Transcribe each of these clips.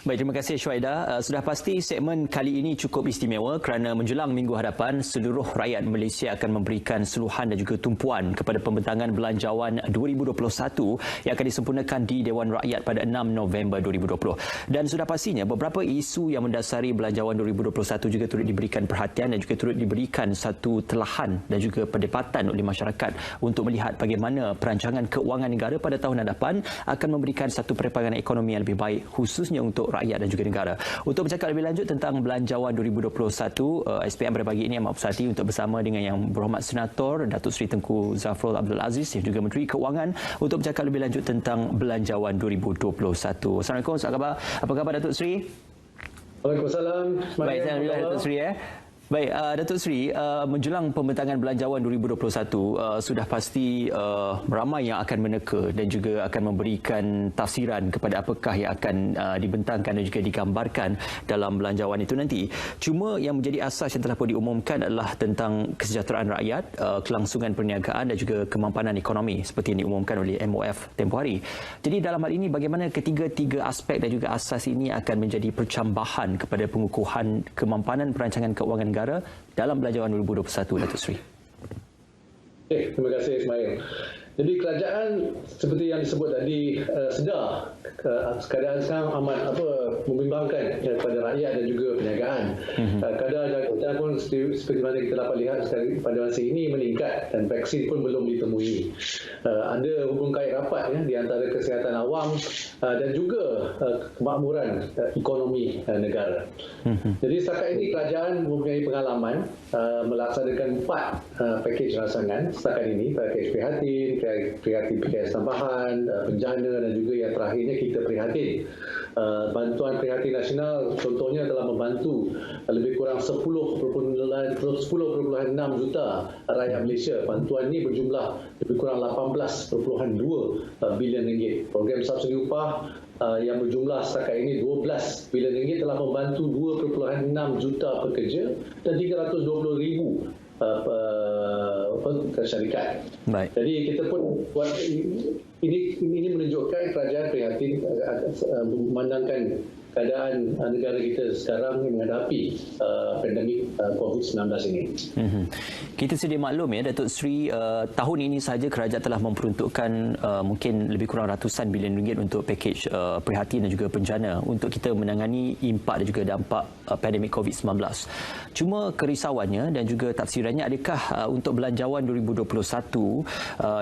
Baik, terima kasih Syuaida. Sudah pasti segmen kali ini cukup istimewa kerana menjelang minggu hadapan seluruh rakyat Malaysia akan memberikan seluhan dan juga tumpuan kepada pembentangan belanjawan 2021 yang akan disempurnakan di Dewan Rakyat pada 6 November 2020. Dan sudah pastinya beberapa isu yang mendasari belanjawan 2021 juga turut diberikan perhatian dan juga turut diberikan satu telahan dan juga pendapatan oleh masyarakat untuk melihat bagaimana perancangan keuangan negara pada tahun hadapan akan memberikan satu perepangan ekonomi yang lebih baik khususnya untuk rakyat dan juga negara. Untuk bercakap lebih lanjut tentang belanjawan 2021, SPM pada pagi ini amat bersati untuk bersama dengan Yang Berhormat Senator Datuk Seri Tengku Zafrul Abdul Aziz yang juga Menteri Keuangan untuk bercakap lebih lanjut tentang belanjawan 2021. Assalamualaikum, apa khabar? Apa khabar Datuk Seri? Waalaikumsalam. Baik, alhamdulillah Datuk Seri. Baik, Datuk Seri, menjelang pembentangan belanjawan 2021, sudah pasti ramai yang akan meneka dan juga akan memberikan tafsiran kepada apakah yang akan dibentangkan dan juga digambarkan dalam belanjawan itu nanti. Cuma yang menjadi asas yang telah pun diumumkan adalah tentang kesejahteraan rakyat, kelangsungan perniagaan dan juga kemampanan ekonomi seperti yang diumumkan oleh MOF tempoh hari. Jadi dalam hal ini bagaimana ketiga-tiga aspek dan juga asas ini akan menjadi percambahan kepada pengukuhan kemampanan perancangan keuangan negara dalam belanjawan 2021, Datuk Seri. Terima kasih Ismail. Jadi kerajaan seperti yang disebut tadi sedar keadaan sekarang amat membimbangkan kepada rakyat dan juga perniagaan. Kadar jangkitan pun seperti mana kita dapat lihat pada masa ini meningkat dan vaksin pun belum ditemui. Ada hubung kait rapat di antara kesihatan awam dan juga kemakmuran ekonomi negara. Jadi setakat ini kerajaan mempunyai pengalaman melaksanakan 4 pakej rancangan setakat ini, pakej prihatin, prihatin PKS tambahan, bencana dan juga yang terakhirnya kita prihatin. Bantuan prihatin nasional contohnya telah membantu lebih kurang 10.6 juta rakyat Malaysia. Bantuan ini berjumlah lebih kurang 18.2 bilion ringgit. Program subsidi upah yang berjumlah setakat ini 12 bilion ringgit telah membantu 2.6 juta pekerja dan 320,000 syarikat. Baik. Jadi kita pun buat ini menunjukkan kerajaan prihatin memandangkan keadaan negara kita sekarang menghadapi pandemik COVID-19 ini. Kita sedia maklum ya Datuk Seri, tahun ini sahaja kerajaan telah memperuntukkan mungkin lebih kurang ratusan bilion ringgit untuk pakej prihatin dan juga bencana untuk kita menangani impak dan juga dampak pandemik COVID-19. Cuma kerisauannya dan juga tafsirannya, adakah untuk belanjawan 2021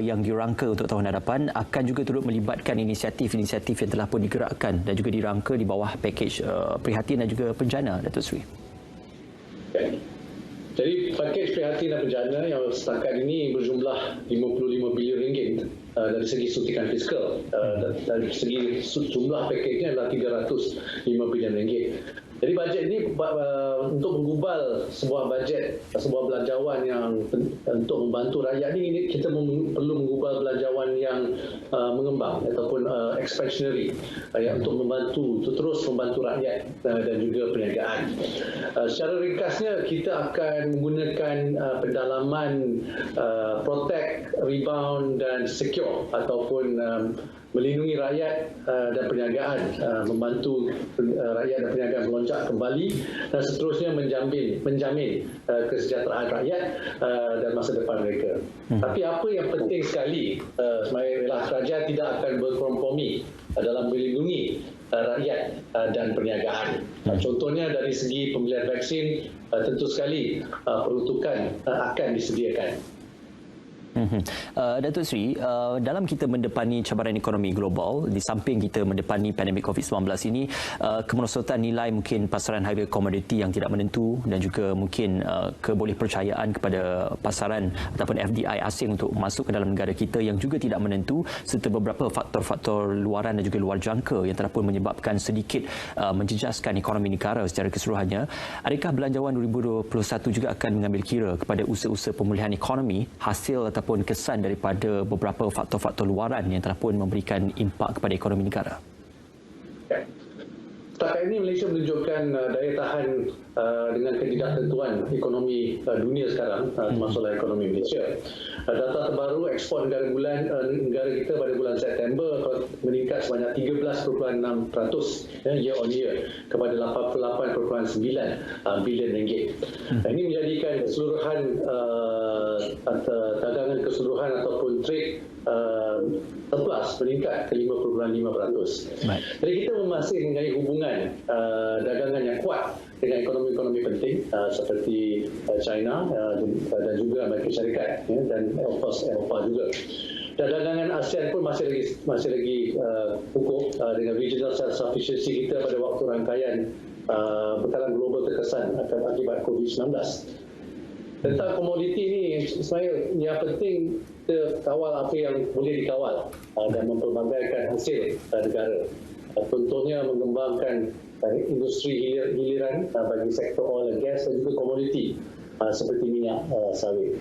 yang dirangka untuk tahun hadapan akan juga turut melibatkan inisiatif-inisiatif yang telah pun digerakkan dan juga dirangka di bawah pakej prihatin dan juga bencana, Datuk Seri? Jadi pakej prihatin dan bencana yang setakat ini berjumlah 55 bilion ringgit dari segi suntikan fiskal. Dari segi jumlah pakejnya adalah 305 bilion ringgit. Jadi bajet ini untuk menggubal sebuah bajet, sebuah belanjawan yang untuk membantu rakyat ini kita perlu menggubal belanjawan yang mengembang ataupun expansionary untuk membantu, terus membantu rakyat dan juga perniagaan. Secara ringkasnya kita akan menggunakan pendalaman protect, rebound dan secure ataupun melindungi rakyat dan perniagaan, membantu rakyat dan perniagaan melonjak kembali dan seterusnya menjamin kesejahteraan rakyat dan masa depan mereka. Tapi apa yang penting sekali ialah kerajaan tidak akan berkompromi dalam melindungi rakyat dan perniagaan. Contohnya dari segi pembelian vaksin, tentu sekali peruntukan akan disediakan. Datuk Seri, dalam kita mendepani cabaran ekonomi global, di samping kita mendepani pandemik COVID-19 ini, kemerosotan nilai mungkin pasaran harga komoditi yang tidak menentu dan juga mungkin kebolehpercayaan kepada pasaran ataupun FDI asing untuk masuk ke dalam negara kita yang juga tidak menentu, serta beberapa faktor-faktor luaran dan juga luar jangka yang telah pun menyebabkan sedikit menjejaskan ekonomi negara secara keseluruhannya. Adakah belanjawan 2021 juga akan mengambil kira kepada usaha-usaha pemulihan ekonomi hasil ataupun kesan daripada beberapa faktor-faktor luaran yang telah pun memberikan impak kepada ekonomi negara? Setakat ini Malaysia menunjukkan daya tahan dengan ketidaktentuan ekonomi dunia sekarang, termasuklah ekonomi Malaysia. Data terbaru ekspor negara kita pada bulan September meningkat sebanyak 13.6% year on year kepada 88.9 bilion ringgit. Ini menjadikan keseluruhan dagangan keseluruhan ataupun trade surplus meningkat ke 5.5%. Jadi kita masih mempunyai hubungan dagangan yang kuat dengan ekonomi-ekonomi penting seperti China dan juga Amerika Syarikat dan Eropah juga. Dan dagangan ASEAN pun masih lagi kukuh dengan regional self-sufficiency kita pada waktu rangkaian bekalan global terkesan akibat COVID-19. Tentang komoditi ni, sebenarnya yang penting kita kawal apa yang boleh dikawal dan mempelbagaikan hasil negara. Contohnya mengembangkan industri hiliran bagi sektor oil and gas dan juga komoditi seperti minyak sawit.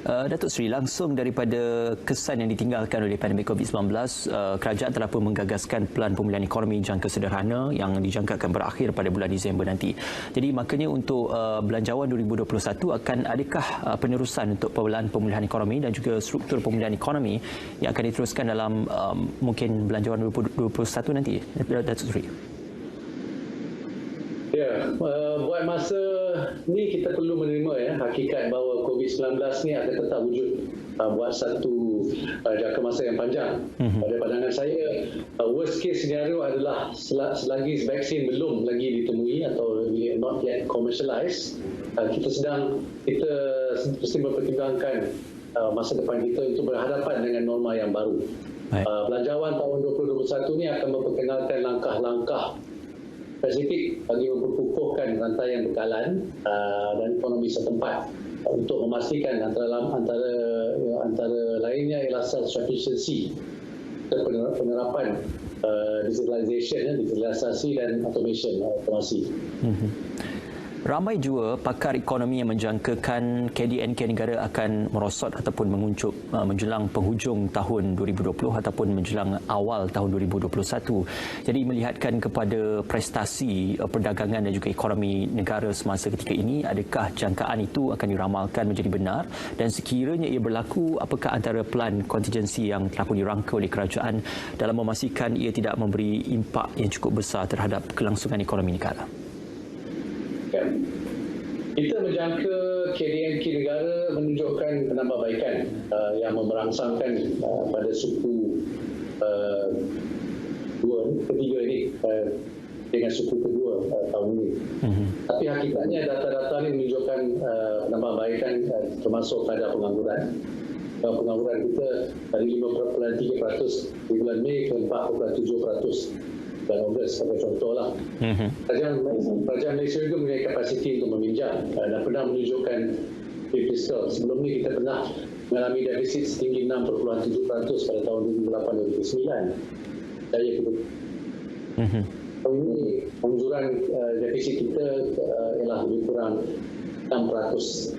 Datuk Seri, langsung daripada kesan yang ditinggalkan oleh pandemik COVID-19, kerajaan telah pun menggagaskan pelan pemulihan ekonomi jangka sederhana yang dijangkakan berakhir pada bulan Disember nanti. Jadi maknanya untuk belanjawan 2021 akan adakah penerusan untuk pemulihan ekonomi dan juga struktur pemulihan ekonomi yang akan diteruskan dalam mungkin belanjawan 2021 nanti, Datuk Seri? Ya, buat masa ni kita perlu menerima hakikat bahawa COVID-19 ni akan tetap wujud buat satu jangka masa yang panjang. Pada pandangan saya, worst case scenario adalah selagi vaksin belum lagi ditemui atau not yet commercialized, kita mesti mempertimbangkan masa depan kita untuk berhadapan dengan norma yang baru. Belanjawan tahun 2021 ni akan memperkenalkan langkah-langkah spesifik bagi memperkukuhkan rantaian bekalan dan ekonomi setempat untuk memastikan antara lainnya ialah self-sufficiency, penerapan digitalisasi dan otomasi. Ramai juga pakar ekonomi yang menjangkakan KDNK negara akan merosot ataupun menguncup menjelang penghujung tahun 2020 ataupun menjelang awal tahun 2021. Jadi melihatkan kepada prestasi perdagangan dan juga ekonomi negara semasa ketika ini, adakah jangkaan itu akan diramalkan menjadi benar? Dan sekiranya ia berlaku, apakah antara pelan kontingensi yang telah pun dirangka oleh kerajaan dalam memastikan ia tidak memberi impak yang cukup besar terhadap kelangsungan ekonomi negara? Kita menjangka KDNK negara menunjukkan penambahbaikan yang memerangsangkan pada suku ketiga ini dengan suku kedua tahun ini. Tapi hakikatnya data-data ini menunjukkan penambahbaikan termasuk kadar pengangguran. Pengangguran kita dari 5.3% di bulan Mei ke 4.7% bulan Ogos sebagai contohlah. Kerajaan Malaysia juga mempunyai kapasiti untuk meminjam dan pernah menunjukkan fiskal. Sebelum ni kita pernah mengalami defisit setinggi 6.7% pada tahun 2008-2009. Daya kita. Tahun ini anjuran defisit kita ialah lebih kurang 6%.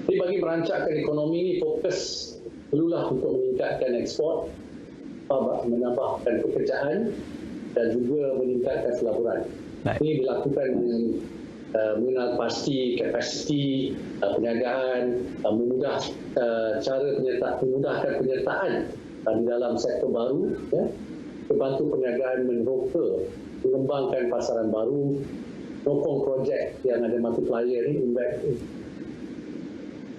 Jadi bagi merancangkan ekonomi ini, fokus perlulah untuk meningkatkan ekspor, menambahkan pekerjaan dan juga meningkatkan pelaburan. Ini dilakukan dengan mengenal pasti kapasiti perniagaan, memudahkan penyertaan di dalam sektor baru, membantu perniagaan meneroka, mengembangkan pasaran baru, sokong projek yang ada multiplier ini,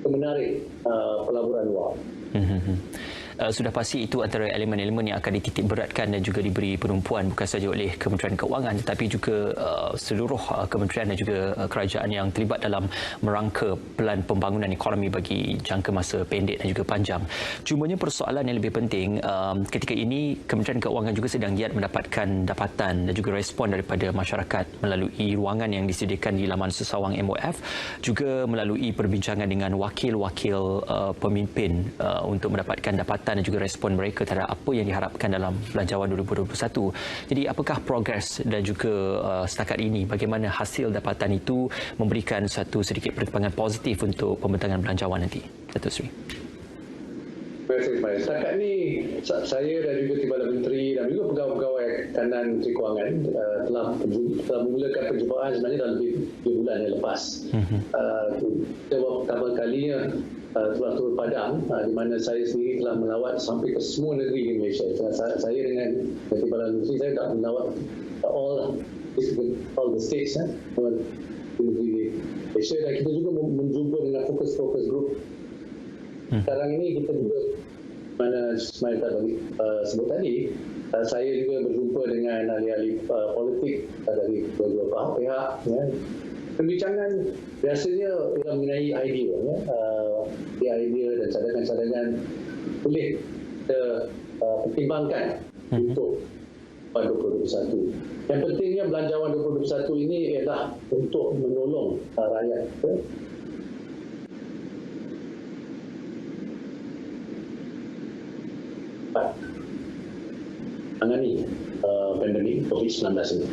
menarik pelaburan luar. Sudah pasti itu antara elemen-elemen yang akan dititik beratkan dan juga diberi penumpuan bukan sahaja oleh Kementerian Keuangan tetapi juga seluruh kementerian dan juga kerajaan yang terlibat dalam merangka pelan pembangunan ekonomi bagi jangka masa pendek dan juga panjang. Cumanya persoalan yang lebih penting, ketika ini Kementerian Keuangan juga sedang giat mendapatkan dapatan dan juga respon daripada masyarakat melalui ruangan yang disediakan di laman sesawang MOF, juga melalui perbincangan dengan wakil-wakil pemimpin untuk mendapatkan dapatan dan juga respon mereka terhadap apa yang diharapkan dalam belanjawan 2021. Jadi apakah progres dan juga setakat ini bagaimana hasil dapatan itu memberikan satu sedikit perkembangan positif untuk pembentangan belanjawan nanti, Datuk Seri? Terima kasih. Setakat ini saya dan juga Timbalan Menteri dan juga pegawai-pegawai kanan Menteri Kewangan telah memulakan perjumpaan sebenarnya dalam lebih 2 bulan yang lepas. Kita pertama kalinya telah turun padang di mana saya sendiri telah melawat sampai ke semua negeri di Malaysia. Saya dengan Timbalan Menteri saya dah melawat all the states di negeri Malaysia, dan kita juga menjumpa dengan fokus group. Sekarang ini kita juga mana tadi sebut tadi, saya juga berjumpa dengan ahli-ahli politik dari beberapa pihak. Perbincangan biasanya ialah mengenai idea, idea dan cadangan-cadangan boleh kita pertimbangkan untuk 2021. Yang pentingnya belanjawan 2021 ini ialah untuk menolong rakyat. Menangani pandemik COVID-19 ini.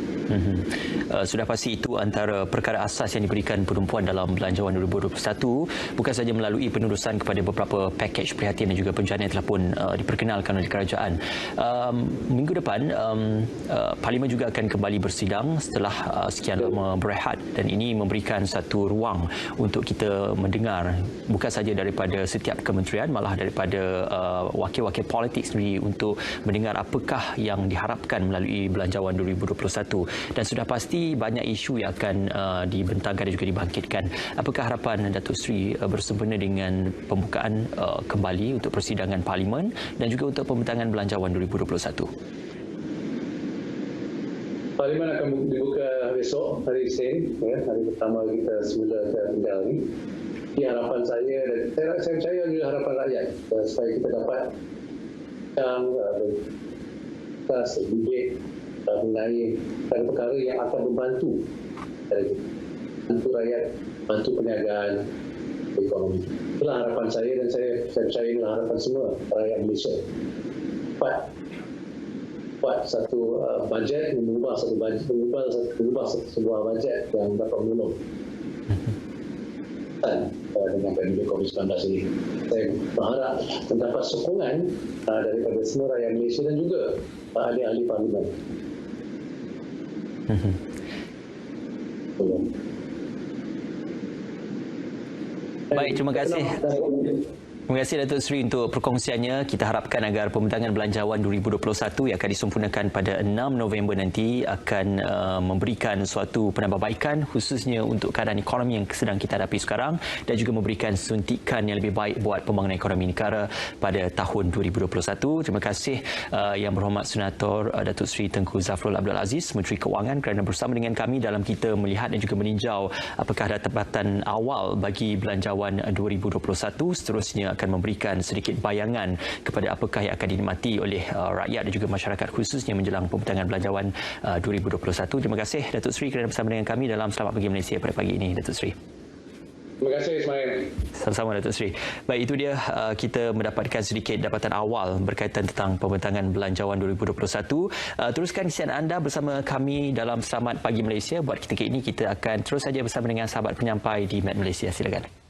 Sudah pasti itu antara perkara asas yang diberikan penumpuan dalam Belanjawan 2021, bukan sahaja melalui penerusan kepada beberapa pakej perhatian dan juga pencarian yang telah pun diperkenalkan oleh kerajaan. Minggu depan Parlimen juga akan kembali bersidang setelah sekian lama berehat, dan ini memberikan satu ruang untuk kita mendengar bukan sahaja daripada setiap kementerian, malah daripada wakil-wakil politik sendiri untuk mendengar apakah yang diharapkan melalui Belanjawan 2021, dan sudah pasti banyak isu yang akan dibentangkan dan juga dibangkitkan. Apakah harapan Datuk Seri bersempena dengan pembukaan kembali untuk persidangan Parlimen dan juga untuk pembentangan Belanjawan 2021? Parlimen akan dibuka besok, hari Isnin, hari pertama kita semula tinggal ni. Harapan saya dan saya percaya juga harapan rakyat supaya kita dapat sedikit mengenai perkara yang akan membantu rakyat, bantu perniagaan ekonomi. Itulah harapan saya, dan saya percaya inilah harapan semua rakyat Malaysia. Buat satu bajet, mengubah sebuah bajet yang dapat menolong dengan pandemik COVID-19 ini. Saya berharap mendapat sokongan daripada semua rakyat Malaysia dan juga ahli-ahli Parlimen. Baik, terima kasih. Terima kasih Datuk Seri untuk perkongsiannya. Kita harapkan agar pembentangan Belanjawan 2021 yang akan disempurnakan pada 6 November nanti akan memberikan suatu penambahbaikan khususnya untuk keadaan ekonomi yang sedang kita hadapi sekarang, dan juga memberikan suntikan yang lebih baik buat pembangunan ekonomi negara pada tahun 2021. Terima kasih Yang Berhormat Senator Datuk Seri Tengku Zafrul Abdul Aziz, Menteri Keuangan, kerana bersama dengan kami dalam kita melihat dan juga meninjau apakah dapatan awal bagi Belanjawan 2021. Seterusnya akan memberikan sedikit bayangan kepada apakah yang akan dinikmati oleh rakyat dan juga masyarakat khususnya menjelang pembentangan Belanjawan 2021. Terima kasih Datuk Seri kerana bersama dengan kami dalam Selamat Pagi Malaysia pada pagi ini, Datuk Seri. Terima kasih Ismail. Sama-sama Datuk Seri. Baik, itu dia kita mendapatkan sedikit dapatan awal berkaitan tentang pembentangan Belanjawan 2021. Teruskan kesian anda bersama kami dalam Selamat Pagi Malaysia. Buat ketika ini kita akan terus saja bersama dengan sahabat penyampai di Met Malaysia. Silakan.